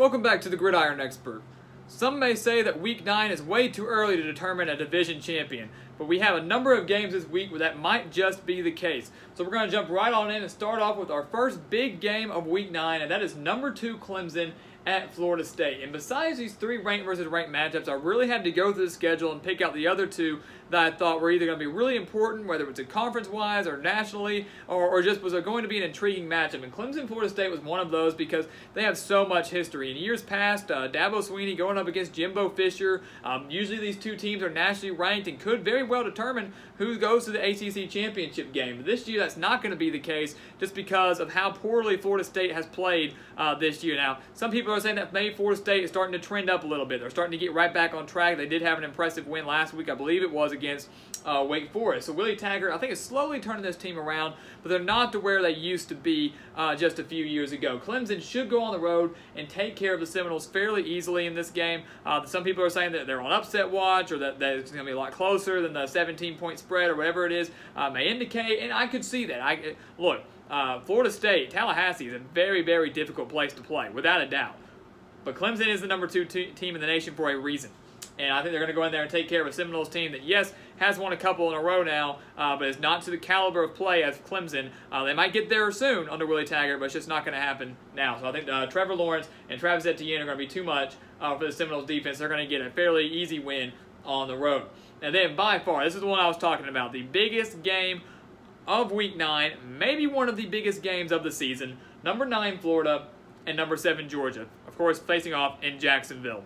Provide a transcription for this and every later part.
Welcome back to the Gridiron Expert. Some may say that Week 9 is way too early to determine a division champion, but we have a number of games this week where that might just be the case. So we're going to jump right on in and start off with our first big game of Week 9, and that is number 2 Clemson at Florida State. And besides these 3 ranked versus ranked matchups, I really had to go through the schedule and pick out the other 2 that I thought were either going to be really important, whether it's a conference-wise or nationally, or just was going to be an intriguing matchup. And Clemson-Florida State was one of those because they have so much history. In years past, Dabo Swinney going up against Jimbo Fisher. Usually these 2 teams are nationally ranked and could very well determine who goes to the ACC championship game. But this year, that's not going to be the case just because of how poorly Florida State has played this year. Now, some people are saying that maybe Florida State is starting to trend up a little bit. They're starting to get right back on track. They did have an impressive win last week, I believe it was, against Wake Forest. So Willie Taggart, I think, is slowly turning this team around, but they're not to where they used to be just a few years ago. Clemson should go on the road and take care of the Seminoles fairly easily in this game. Some people are saying that they're on upset watch, or that it's going to be a lot closer than the 17-point spread or whatever it is may indicate, and I could see that. Look, Florida State, Tallahassee is a very, very difficult place to play, without a doubt. But Clemson is the number 2 team in the nation for a reason. And I think they're going to go in there and take care of a Seminoles team that, yes, has won a couple in a row now, but is not to the caliber of play as Clemson. They might get there soon under Willie Taggart, but it's just not going to happen now. So I think Trevor Lawrence and Travis Etienne are going to be too much for the Seminoles defense. They're going to get a fairly easy win on the road. And then by far, this is the one I was talking about, the biggest game of Week 9, maybe one of the biggest games of the season, number 9 Florida and number 7 Georgia, of course facing off in Jacksonville.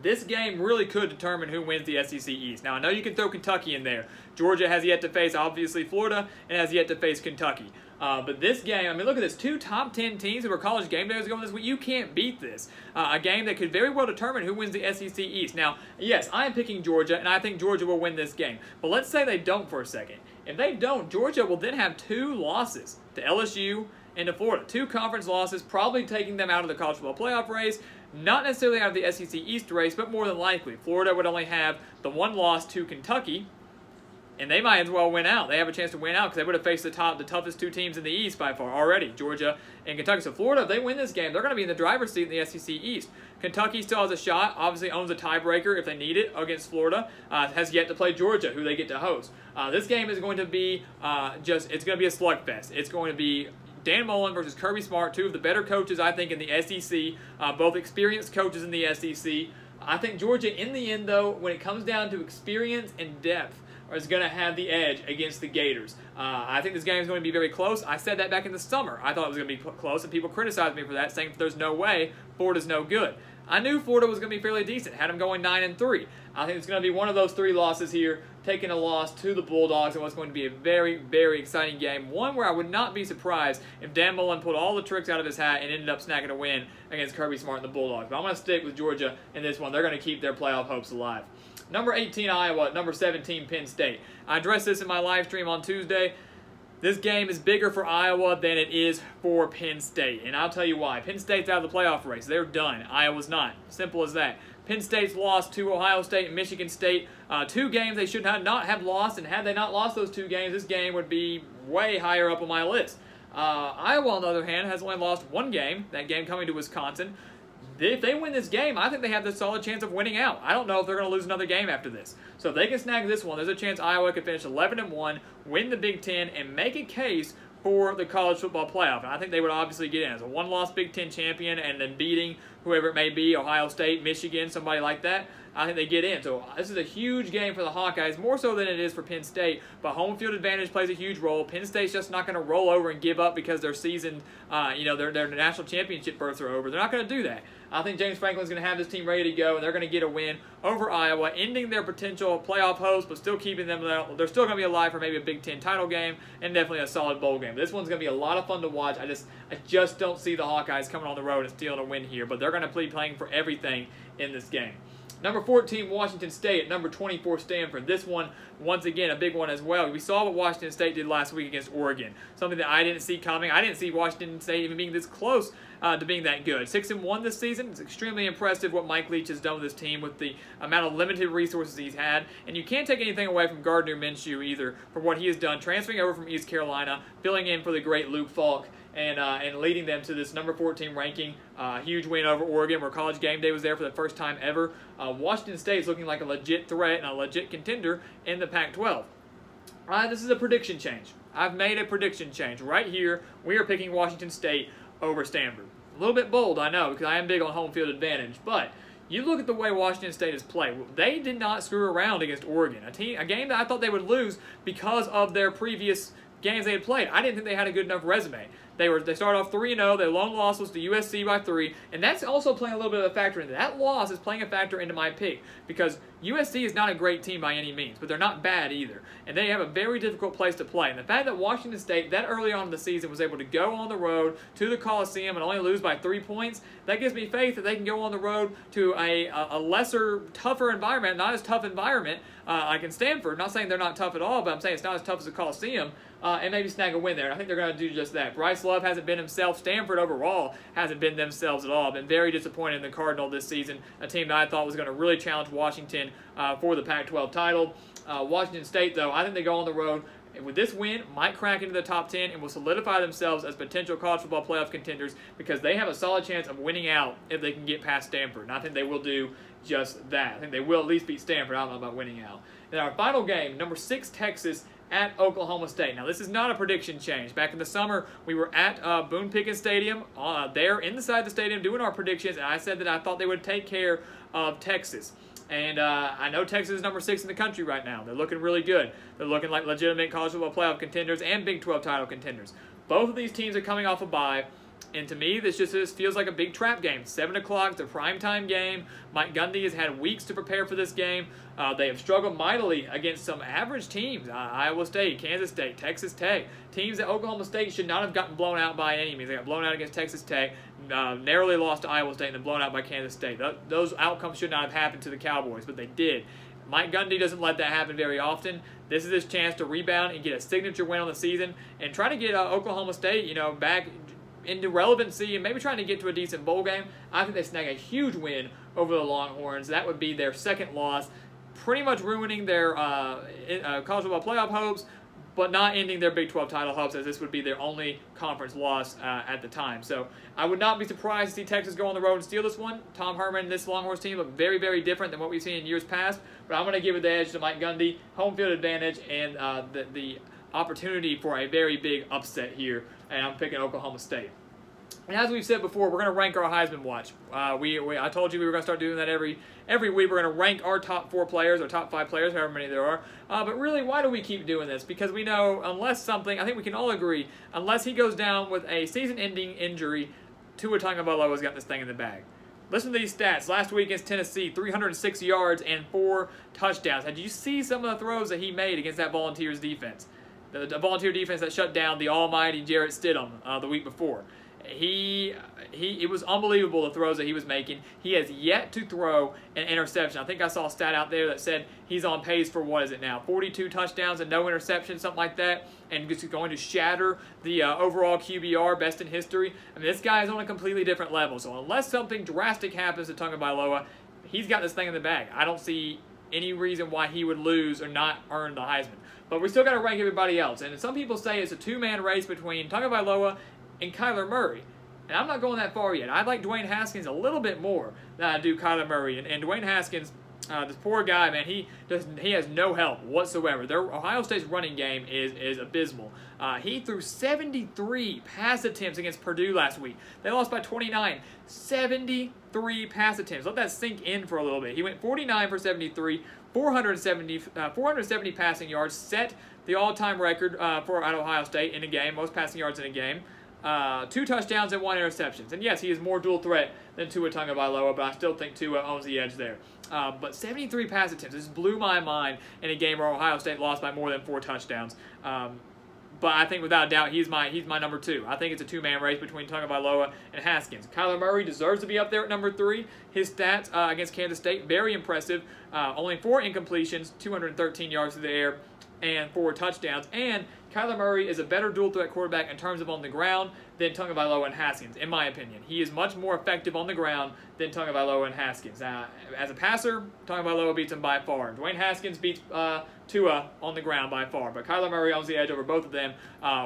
This game really could determine who wins the SEC East. Now, I know you can throw Kentucky in there. Georgia has yet to face, obviously, Florida, and has yet to face Kentucky. But this game, I mean, look at this. 2 top 10 teams who were college game days going this week. You can't beat this. A game that could very well determine who wins the SEC East. Now, yes, I am picking Georgia, and I think Georgia will win this game. But let's say they don't for a second. If they don't, Georgia will then have 2 losses to LSU and to Florida. 2 conference losses, probably taking them out of the college football playoff race. Not necessarily out of the SEC East race, but more than likely. Florida would only have the 1 loss to Kentucky, and they might as well win out. They have a chance to win out because they would have faced the toughest 2 teams in the East by far already, Georgia and Kentucky. So Florida, if they win this game, they're going to be in the driver's seat in the SEC East. Kentucky still has a shot, obviously owns a tiebreaker if they need it against Florida, has yet to play Georgia, who they get to host. This game is going to be it's going to be a slugfest. It's going to be Dan Mullen versus Kirby Smart, 2 of the better coaches, I think, in the SEC, both experienced coaches in the SEC. I think Georgia, in the end, though, when it comes down to experience and depth, is going to have the edge against the Gators. I think this game is going to be very close. I said that back in the summer. I thought it was going to be close, and people criticized me for that, saying there's no way, Florida's no good. I knew Florida was going to be fairly decent, had them going 9-3. I think it's going to be one of those 3 losses here, taking a loss to the Bulldogs in what's going to be a very, very exciting game. One where I would not be surprised if Dan Mullen pulled all the tricks out of his hat and ended up snagging a win against Kirby Smart and the Bulldogs. But I'm going to stick with Georgia in this one. They're going to keep their playoff hopes alive. Number 18, Iowa. Number 17, Penn State. I addressed this in my live stream on Tuesday. This game is bigger for Iowa than it is for Penn State, and I'll tell you why. Penn State's out of the playoff race. They're done. Iowa's not. Simple as that. Penn State's lost to Ohio State and Michigan State. 2 games they should not have lost, and had they not lost those 2 games, this game would be way higher up on my list. Iowa, on the other hand, has only lost 1 game, that game coming to Wisconsin. If they win this game, I think they have the solid chance of winning out. I don't know if they're going to lose another game after this. So if they can snag this one, there's a chance Iowa could finish 11-1, win the Big Ten, and make a case for the college football playoff. And I think they would obviously get in as a 1-loss Big Ten champion and then beating whoever it may be, Ohio State, Michigan, somebody like that. I think they get in. So this is a huge game for the Hawkeyes, more so than it is for Penn State. But home field advantage plays a huge role. Penn State's just not going to roll over and give up because their season, their national championship berths are over. They're not going to do that. I think James Franklin's going to have this team ready to go, and they're going to get a win over Iowa, ending their potential playoff hopes, but still keeping them. They're still going to be alive for maybe a Big Ten title game and definitely a solid bowl game. But this one's going to be a lot of fun to watch. I just don't see the Hawkeyes coming on the road and stealing a win here, but they're going to be playing for everything in this game. Number 14, Washington State. At number 24, Stanford. This one, once again, a big one as well. We saw what Washington State did last week against Oregon. Something that I didn't see coming. I didn't see Washington State even being this close to being that good. 6-1 this season. It's extremely impressive what Mike Leach has done with this team with the amount of limited resources he's had. And you can't take anything away from Gardner Minshew either for what he has done, transferring over from East Carolina, filling in for the great Luke Falk and leading them to this number 14 ranking. Huge win over Oregon, where College Game Day was there for the first time ever. Washington State is looking like a legit threat and a legit contender in the Pac-12. This is a prediction change. I've made a prediction change. Right here, we are picking Washington State over Stanford. A little bit bold, I know, because I am big on home field advantage, but you look at the way Washington State has played. They did not screw around against Oregon, a game that I thought they would lose because of their previous games they had played. I didn't think they had a good enough resume. They started off 3-0. Their lone loss was to USC by 3, and that's also playing a little bit of a factor into that. Loss is playing a factor into my pick because USC is not a great team by any means, but they're not bad either, and they have a very difficult place to play. And the fact that Washington State that early on in the season was able to go on the road to the Coliseum and only lose by 3 points, that gives me faith that they can go on the road to a lesser, tougher environment, not as tough environment like in Stanford. Not saying they're not tough at all, but I'm saying it's not as tough as the Coliseum. And maybe snag a win there. I think they're going to do just that. Bryce Love hasn't been himself. Stanford overall hasn't been themselves at all. I've been very disappointed in the Cardinal this season, a team that I thought was going to really challenge Washington for the Pac-12 title. Washington State, though, I think they go on the road. With this win, might crack into the top 10 and will solidify themselves as potential college football playoff contenders because they have a solid chance of winning out if they can get past Stanford. And I think they will do just that. I think they will at least beat Stanford. I don't know about winning out. Then our final game, number 6 Texas at Oklahoma State. Now, this is not a prediction change. Back in the summer, we were at Boone Pickens Stadium, there inside the stadium doing our predictions, and I said that I thought they would take care of Texas. And I know Texas is number 6 in the country right now. They're looking really good. They're looking like legitimate college football playoff contenders and Big 12 title contenders. Both of these teams are coming off a bye. And to me, this feels like a big trap game. 7 o'clock, it's a primetime game. Mike Gundy has had weeks to prepare for this game. They have struggled mightily against some average teams. Iowa State, Kansas State, Texas Tech. Teams that Oklahoma State should not have gotten blown out by any means. They got blown out against Texas Tech, narrowly lost to Iowa State, and then blown out by Kansas State. Those outcomes should not have happened to the Cowboys, but they did. Mike Gundy doesn't let that happen very often. This is his chance to rebound and get a signature win on the season and try to get Oklahoma State, back into relevancy and maybe trying to get to a decent bowl game. I think they snag a huge win over the Longhorns. That would be their second loss, pretty much ruining their college football playoff hopes, but not ending their Big 12 title hopes, as this would be their only conference loss at the time. So I would not be surprised to see Texas go on the road and steal this one. Tom Herman and this Longhorns team look very, very different than what we've seen in years past, but I'm going to give it the edge to Mike Gundy, home field advantage, and the opportunity for a very big upset here, and I'm picking Oklahoma State. And as we've said before, we're going to rank our Heisman Watch. I told you we were going to start doing that every week. We're going to rank our top 4 players, or top 5 players, however many there are. But really, why do we keep doing this? Because we know unless something, I think we can all agree, unless he goes down with a season-ending injury, Tua Tagovailoa's got this thing in the bag. Listen to these stats. Last week against Tennessee, 306 yards and 4 touchdowns. Did you see some of the throws that he made against that Volunteers defense? The Volunteer defense that shut down the almighty Jarrett Stidham the week before. It was unbelievable, the throws that he was making. He has yet to throw an interception. I think I saw a stat out there that said he's on pace for, 42 touchdowns and no interceptions, something like that, and just going to shatter the overall QBR, best in history. I mean, this guy is on a completely different level. So unless something drastic happens to Tagovailoa, he's got this thing in the bag. I don't see any reason why he would lose or not earn the Heisman. But we still got to rank everybody else. And some people say it's a 2-man race between Tagovailoa and Kyler Murray. And I'm not going that far yet. I like Dwayne Haskins a little bit more than I do Kyler Murray. And Dwayne Haskins, this poor guy, man, he has no help whatsoever. Ohio State's running game is abysmal. He threw 73 pass attempts against Purdue last week. They lost by 29. 73 pass attempts. Let that sink in for a little bit. He went 49 for 73, 470 passing yards, set the all-time record for Ohio State in a game, most passing yards in a game. 2 touchdowns and 1 interception. And yes, he is more dual threat than Tua Tagovailoa, but I still think Tua owns the edge there. But 73 pass attempts. This blew my mind in a game where Ohio State lost by more than 4 touchdowns. But I think without a doubt he's my number 2. I think it's a 2-man race between Tagovailoa and Haskins. Kyler Murray deserves to be up there at number 3. His stats against Kansas State, very impressive. Only 4 incompletions, 213 yards through the air, and 4 touchdowns. And Kyler Murray is a better dual-threat quarterback in terms of on the ground than Tagovailoa and Haskins, in my opinion. He is much more effective on the ground than Tagovailoa and Haskins. As a passer, Tagovailoa beats him by far. Dwayne Haskins beats Tua on the ground by far. But Kyler Murray owns the edge over both of them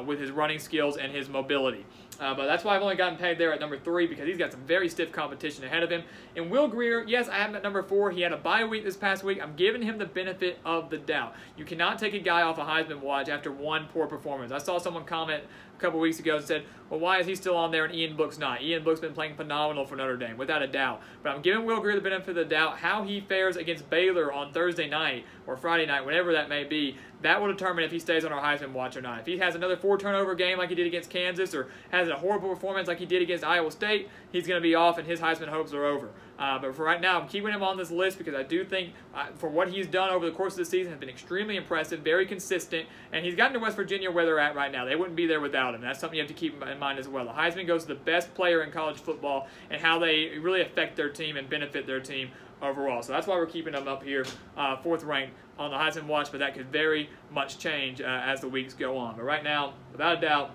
with his running skills and his mobility. But that's why I've only gotten pegged there at number 3, because he's got some very stiff competition ahead of him. And Will Grier, yes, I have him at number 4. He had a bye week this past week. I'm giving him the benefit of the doubt. You cannot take a guy off a Heisman watch after one poor performance. I saw someone comment a couple weeks ago and said, well, why is he still on there and Ian Book's not? Ian Book's been playing phenomenal for Notre Dame, without a doubt. But I'm giving Will Grier the benefit of the doubt. How he fares against Baylor on Thursday night or Friday night, whenever that may be, that will determine if he stays on our Heisman watch or not. If he has another 4-turnover game like he did against Kansas, or has a horrible performance like he did against Iowa State, he's going to be off and his Heisman hopes are over. But for right now, I'm keeping him on this list because I do think for what he's done over the course of the season has been extremely impressive, very consistent, and he's gotten to West Virginia where they're at right now. They wouldn't be there without him. That's something you have to keep in mind as well. The Heisman goes to the best player in college football and how they really affect their team and benefit their team overall. So that's why we're keeping him up here, 4th ranked on the Heisman watch, but that could very much change as the weeks go on. But right now, without a doubt,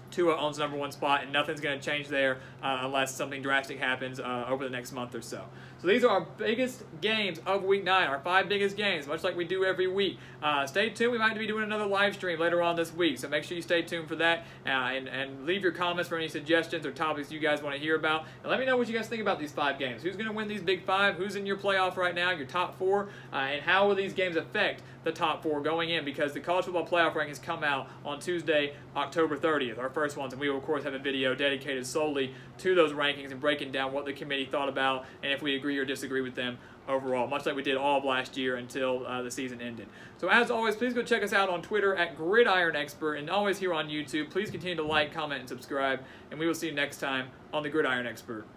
Tua owns the number 1 spot, and nothing's going to change there unless something drastic happens over the next month or so. So these are our biggest games of Week 9, our 5 biggest games, much like we do every week. Stay tuned. We might be doing another live stream later on this week, so make sure you stay tuned for that, and leave your comments for any suggestions or topics you guys want to hear about. And let me know what you guys think about these 5 games. Who's going to win these Big 5? Who's in your playoff right now, your top 4? And how will these games affect the top 4 going in, because the college football playoff rankings come out on Tuesday, October 30th, our first ones, and we will, of course, have a video dedicated solely to those rankings and breaking down what the committee thought about and if we agree or disagree with them overall, much like we did all of last year until the season ended. So as always, please go check us out on Twitter at Gridiron Expert, and always here on YouTube. Please continue to like, comment, and subscribe, and we will see you next time on the Gridiron Expert.